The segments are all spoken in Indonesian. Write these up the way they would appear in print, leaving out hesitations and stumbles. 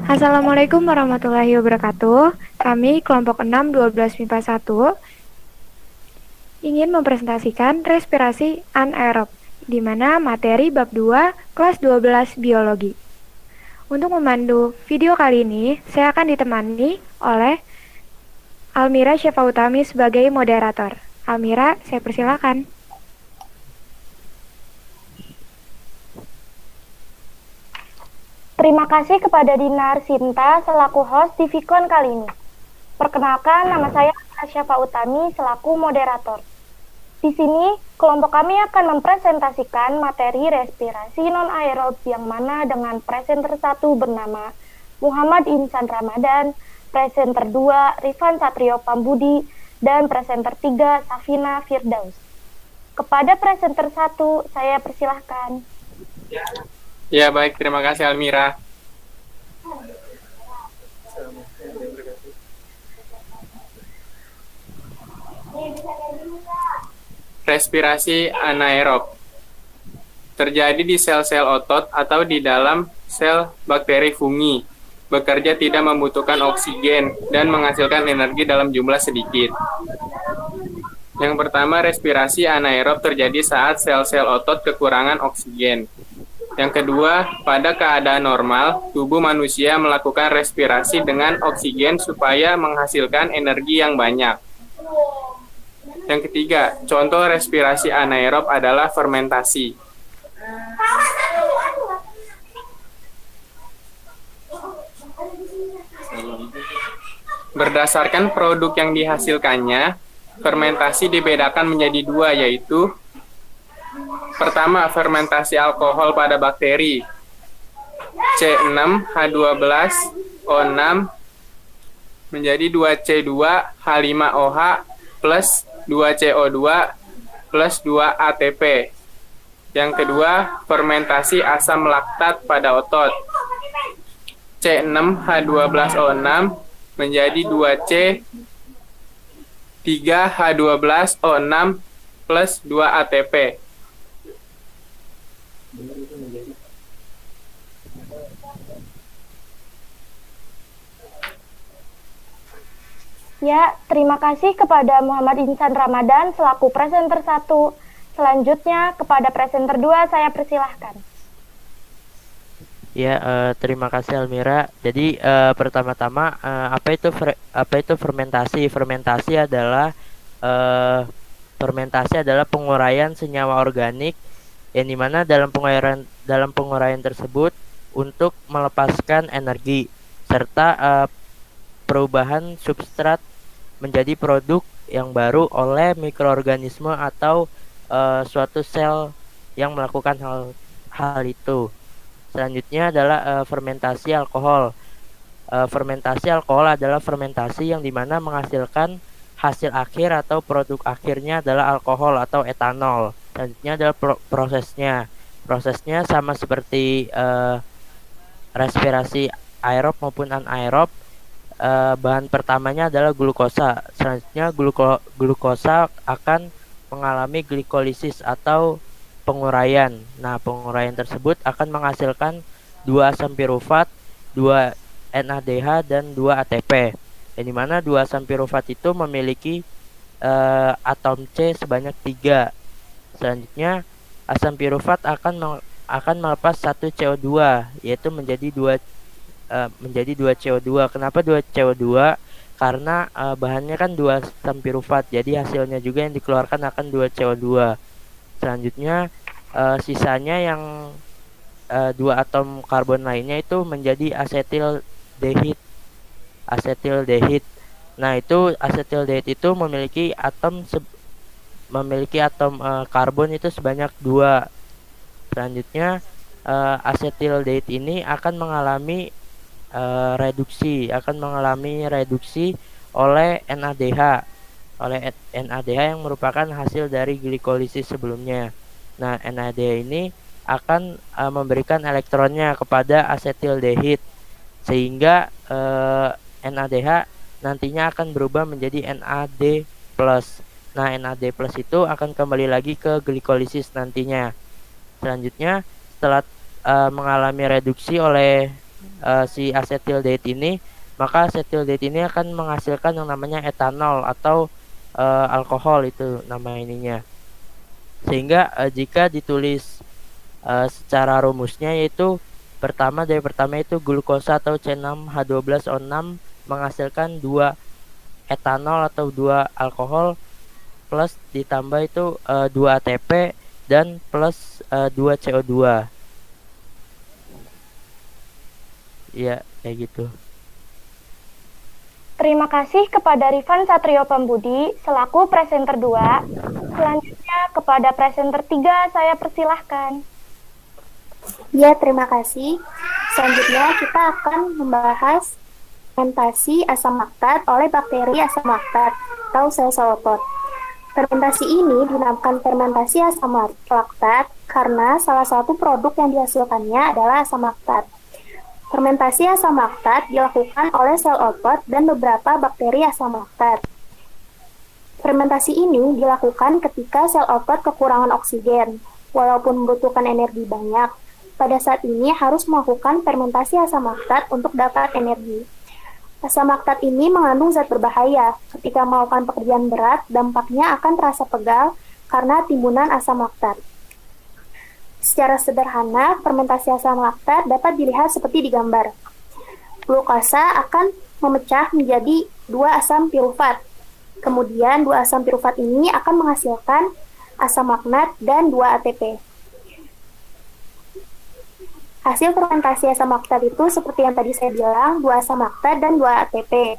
Assalamualaikum warahmatullahi wabarakatuh. Kami kelompok 6 12 MIPA 1 ingin mempresentasikan respirasi anaerob, di mana materi bab 2 kelas 12 biologi. Untuk memandu video kali ini, saya akan ditemani oleh Almira Syafautami sebagai moderator. Almira, saya persilakan. Terima kasih kepada Dinar Sinta selaku host di Vicon kali ini. Perkenalkan, nama saya Syafa Utami selaku moderator. Di sini, kelompok kami akan mempresentasikan materi respirasi non-aerob yang mana dengan presenter 1 bernama Muhammad Insan Ramadan, presenter 2 Rifan Satrio Pambudi, dan presenter 3 Safina Firdaus. Kepada presenter 1, saya persilahkan. Ya, baik. Terima kasih, Almira. Respirasi anaerob terjadi di sel-sel otot atau di dalam sel bakteri fungi. Bekerja tidak membutuhkan oksigen dan menghasilkan energi dalam jumlah sedikit. Yang pertama, respirasi anaerob terjadi saat sel-sel otot kekurangan oksigen. Yang kedua, pada keadaan normal, tubuh manusia melakukan respirasi dengan oksigen supaya menghasilkan energi yang banyak. Yang ketiga, contoh respirasi anaerob adalah fermentasi. Berdasarkan produk yang dihasilkannya, fermentasi dibedakan menjadi dua, yaitu pertama, fermentasi alkohol pada bakteri C6H12O6 menjadi 2C2H5OH plus 2CO2 plus 2 ATP. Yang kedua, fermentasi asam laktat pada otot C6H12O6 menjadi 2C3H12O6 plus 2 ATP. Ya, terima kasih kepada Muhammad Insan Ramadan selaku presenter 1. Selanjutnya kepada presenter 2 saya persilahkan. Ya, terima kasih Almira. Jadi pertama-tama apa itu fermentasi? Fermentasi adalah penguraian senyawa organik yang dimana dalam penguraian tersebut untuk melepaskan energi serta perubahan substrat menjadi produk yang baru oleh mikroorganisme atau suatu sel yang melakukan hal itu. Selanjutnya adalah fermentasi alkohol. Fermentasi alkohol adalah fermentasi yang dimana menghasilkan hasil akhir atau produk akhirnya adalah alkohol atau etanol. Selanjutnya adalah prosesnya. Prosesnya sama seperti respirasi aerob maupun anaerob. Bahan pertamanya adalah glukosa. Selanjutnya glukosa akan mengalami glikolisis atau penguraian. Nah, penguraian tersebut akan menghasilkan 2 asam pirufat, 2 NADH dan 2 ATP. Yang dimana 2 asam pirufat itu memiliki atom C sebanyak 3. Selanjutnya asam pirufat akan melepas 1 CO2, yaitu menjadi 2 CO2. Kenapa 2 CO2? Karena bahannya kan 2 asam pirufat, jadi hasilnya juga yang dikeluarkan akan 2 CO2. Selanjutnya sisanya yang 2 atom karbon lainnya itu menjadi asetildehid. Nah, itu asetildehid itu memiliki atom karbon itu sebanyak 2. Selanjutnya asetildehid ini akan mengalami reduksi oleh NADH yang merupakan hasil dari glikolisis sebelumnya. Nah, NADH ini akan memberikan elektronnya kepada asetildehid sehingga NADH nantinya akan berubah menjadi NAD+. Nah, NAD+ itu akan kembali lagi ke glikolisis nantinya. Selanjutnya, setelah mengalami reduksi oleh si asetildehid ini, maka asetildehid ini akan menghasilkan yang namanya etanol atau alkohol, itu nama ininya. Sehingga jika ditulis secara rumusnya, yaitu pertama itu glukosa atau C6H12O6 menghasilkan 2 etanol atau 2 alkohol, plus ditambah itu 2 ATP dan plus 2 CO2. Iya, kayak gitu. Terima kasih kepada Rifan Satrio Pambudi selaku presenter 2. Selanjutnya kepada presenter 3 saya persilahkan. Ya, terima kasih. Selanjutnya kita akan membahas fermentasi asam laktat oleh bakteri asam laktat atau sel-sel otot. Fermentasi ini dinamakan fermentasi asam laktat karena salah satu produk yang dihasilkannya adalah asam laktat. Fermentasi asam laktat dilakukan oleh sel otot dan beberapa bakteri asam laktat. Fermentasi ini dilakukan ketika sel otot kekurangan oksigen, walaupun membutuhkan energi banyak. Pada saat ini harus melakukan fermentasi asam laktat untuk dapat energi. Asam laktat ini mengandung zat berbahaya. Ketika melakukan pekerjaan berat, dampaknya akan terasa pegal karena timbunan asam laktat. Secara sederhana, fermentasi asam laktat dapat dilihat seperti di gambar. Glukosa akan memecah menjadi 2 asam pirufat. Kemudian 2 asam pirufat ini akan menghasilkan asam laknat dan 2 ATP. Hasil fermentasi asam laktat itu seperti yang tadi saya bilang, 2 asam laktat dan 2 ATP,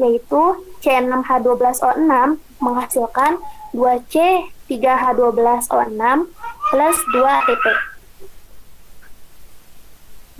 yaitu C6H12O6 menghasilkan 2C3H12O6 plus 2 ATP.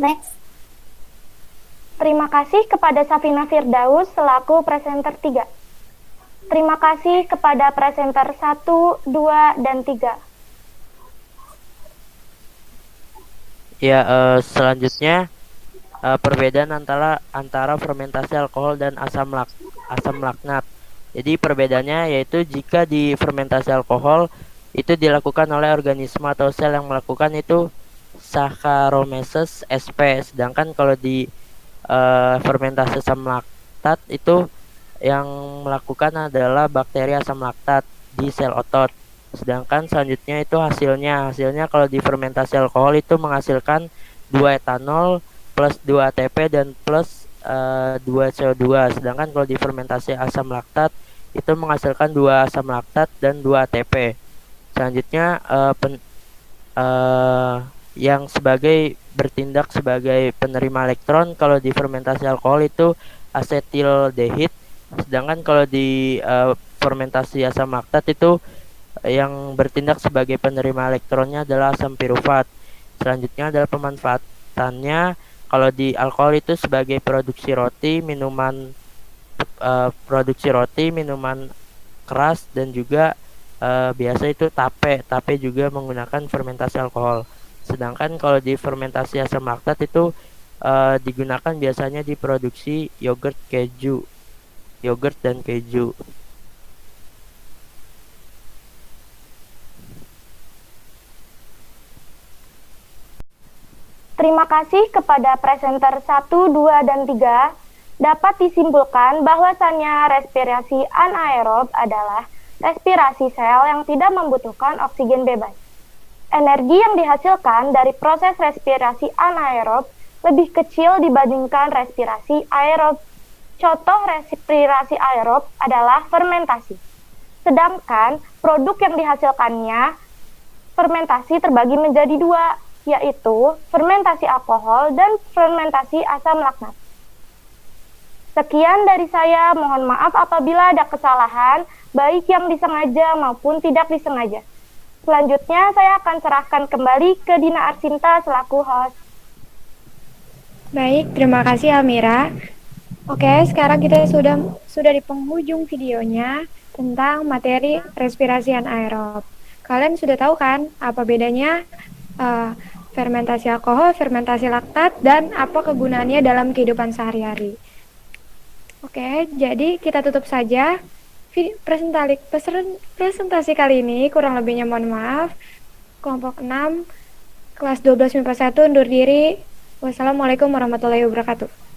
Next. Terima kasih kepada Safina Firdaus selaku presenter 3. Terima kasih kepada presenter 1, 2, dan 3. Ya, selanjutnya perbedaan antara fermentasi alkohol dan asam laknat. Jadi perbedaannya yaitu jika di fermentasi alkohol itu dilakukan oleh organisme atau sel yang melakukan itu Saccharomyces sp, sedangkan kalau di fermentasi asam laktat itu yang melakukan adalah bakteri asam laktat di sel otot. Sedangkan selanjutnya itu hasilnya kalau di fermentasi alkohol itu menghasilkan 2 etanol plus 2 ATP dan plus 2 CO2. Sedangkan kalau di fermentasi asam laktat itu menghasilkan 2 asam laktat dan 2 ATP. Selanjutnya yang bertindak sebagai penerima elektron kalau di fermentasi alkohol itu asetildehid. Sedangkan kalau di fermentasi asam laktat itu yang bertindak sebagai penerima elektronnya adalah asam pirufat. Selanjutnya adalah pemanfaatannya. Kalau di alkohol itu sebagai produksi roti, minuman keras, dan juga biasa itu tape juga menggunakan fermentasi alkohol. Sedangkan kalau di fermentasi asam laktat itu digunakan biasanya di produksi yogurt dan keju. Terima kasih kepada presenter 1, 2, dan 3. Dapat disimpulkan bahwasannya respirasi anaerob adalah respirasi sel yang tidak membutuhkan oksigen bebas. Energi yang dihasilkan dari proses respirasi anaerob lebih kecil dibandingkan respirasi aerob. Contoh respirasi aerob adalah fermentasi. Sedangkan produk yang dihasilkannya fermentasi terbagi menjadi 2, yaitu fermentasi alkohol dan fermentasi asam laknat. Sekian dari saya, mohon maaf apabila ada kesalahan, baik yang disengaja maupun tidak disengaja. Selanjutnya saya akan serahkan kembali ke Dina Arsinta selaku host. Baik, terima kasih Almira. Oke, sekarang kita sudah di penghujung videonya tentang materi respirasi anaerob. Kalian sudah tahu kan apa bedanya fermentasi alkohol, fermentasi laktat, dan apa kegunaannya dalam kehidupan sehari-hari. Oke, jadi kita tutup saja presentasi kali ini. Kurang lebihnya mohon maaf. Kelompok 6, kelas 12 MIPA 1 undur diri. Wassalamualaikum warahmatullahi wabarakatuh.